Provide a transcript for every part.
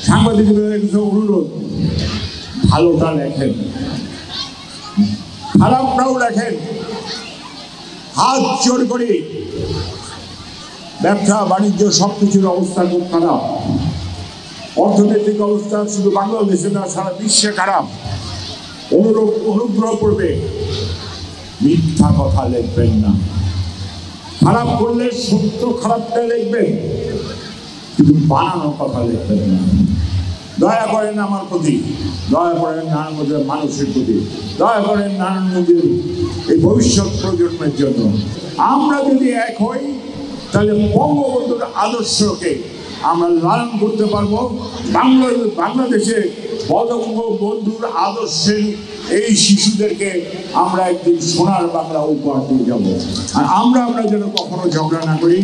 সাংবাদিকদের কাছে অনুরোধ, ভালোটা লেখেন, খারাপটাও লেখেন। হাত জোর করি, ব্যবসা বাণিজ্য সবকিছুর অবস্থা খুব খারাপ। অর্থনৈতিক অবস্থা শুধু বাংলাদেশে না, সারা বিশ্বে খারাপ। অনুগ্রহ করবে, মিথ্যা কথা লিখবেন না। খারাপ করলে সত্য খারাপটা লিখবেন, কিন্তু বানানো কথা লিখবেন না। দয়া করেন আমার প্রতি, দয়া করেন নারায়ণগঞ্জের মানুষের প্রতি, দয়া করেন নারায়ণগঞ্জের এই ভবিষ্যৎ প্রজন্মের জন্য। আমরা যদি এক হই, তাহলে বঙ্গবন্ধুর আদর্শকে আমরা লালন করতে পারবো। বাংলাদেশে বঙ্গবন্ধুর আদর্শের এই শিশুদেরকে আমরা একদিন সোনার বাংলা উপহার দিয়ে যাব। আর আমরা যেন কখনো ঝগড়া না করি,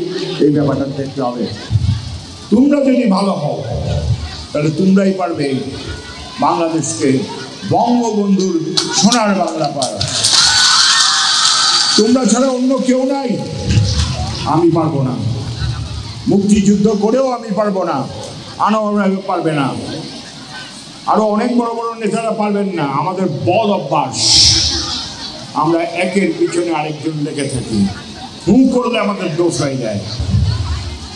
এই ব্যাপারটা দেখতে হবে। তোমরা যদি ভালো হও, তাহলে তোমরাই পারবে বাংলাদেশকে বঙ্গবন্ধুর সোনার বাংলা পাওয়া। তোমরা ছাড়া অন্য কেউ নাই। আমি পারবো না, মুক্তিযুদ্ধ করেও আমি পারবো না, আনোয়ার পারবে না, আরো অনেক বড় বড় নেতারা পারবেন না। আমাদের বদ অভ্যাস, আমরা একের পিছনে আরেকজন লেগে থাকি, হুম করলে আমাদের দোষ হয়ে যায়।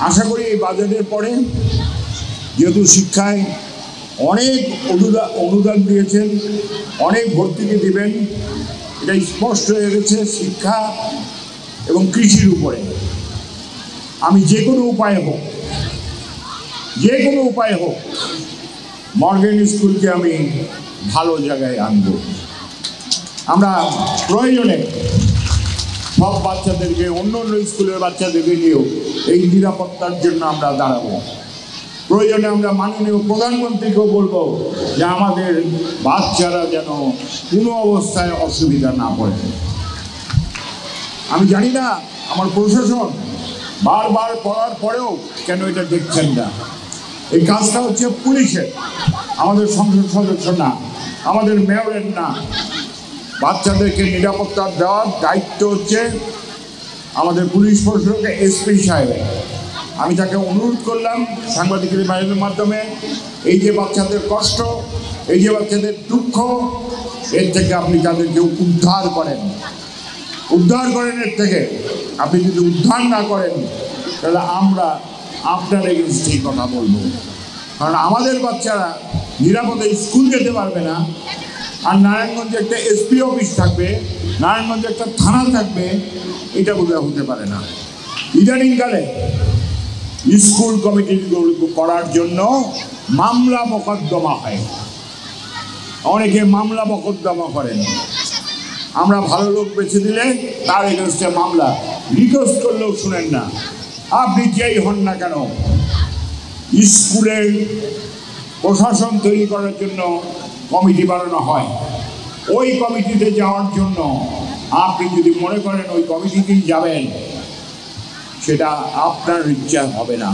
আশা করি এই বাজেটের পরে, যেহেতু শিক্ষায় অনেক অনুদান দিয়েছেন, অনেক ভর্তুকি দিবেন, এটা স্পষ্ট হয়ে গেছে শিক্ষা এবং কৃষির উপরে। আমি যে কোনো উপায়ে হোক মর্গেন স্কুলকে আমি ভালো জায়গায় আনব। আমরা প্রয়োজনে সব বাচ্চাদেরকে, অন্য স্কুলের বাচ্চাদেরকে নিয়েও এই নিরাপত্তার জন্য আমরা দাঁড়াবো। প্রয়োজনে আমরা মাননীয় প্রধানমন্ত্রীকেও বলবো যে আমাদের বাচ্চারা যেন কোনো অবস্থায় অসুবিধা না পড়ে। আমি জানি না আমার প্রশাসন বারবার পড়ার পরেও কেন এটা দেখছেন না। এই কাজটা হচ্ছে পুলিশের, আমাদের সংসদ সদস্য না, আমাদের মেয়রের না। বাচ্চাদেরকে নিরাপত্তা দেওয়ার দায়িত্ব হচ্ছে আমাদের পুলিশ প্রশাসনকে, এসপি সাহেবের। আমি তাকে অনুরোধ করলাম সাংবাদিকের বাইরের মাধ্যমে, এই যে বাচ্চাদের কষ্ট, এই যে বাচ্চাদের দুঃখ, এর থেকে আপনি তাদেরকে উদ্ধার করেন এর থেকে। আপনি যদি উদ্ধার না করেন, তাহলে আমরা আপনার এগেনস্টে কথা বলবো। কারণ আমাদের বাচ্চারা নিরাপদে স্কুল যেতে পারবে না। আর নারায়ণগঞ্জে একটা এসপি অফিস থাকবে, নারায়ণগঞ্জে একটা থানা থাকবে, এটা বোধহয় হতে পারে না। ইদানিংকালে স্কুল কমিটি করার জন্য মামলা মোকদ্দমা হয়, অনেকে মামলা মোকদ্দমা করেন। আমরা ভালো লোক বেছে দিলে তার এগেনস্টে মামলা, রিকোয়েস্ট করলেও শুনেন না। আপনি যেই হন না কেন, স্কুলের প্রশাসন তৈরি করার জন্য কমিটি বানানো হয়। ওই কমিটিতে যাওয়ার জন্য আপনি যদি মনে করেন ওই কমিটিতেই যাবেন, সেটা আপনার ইচ্ছা হবে না।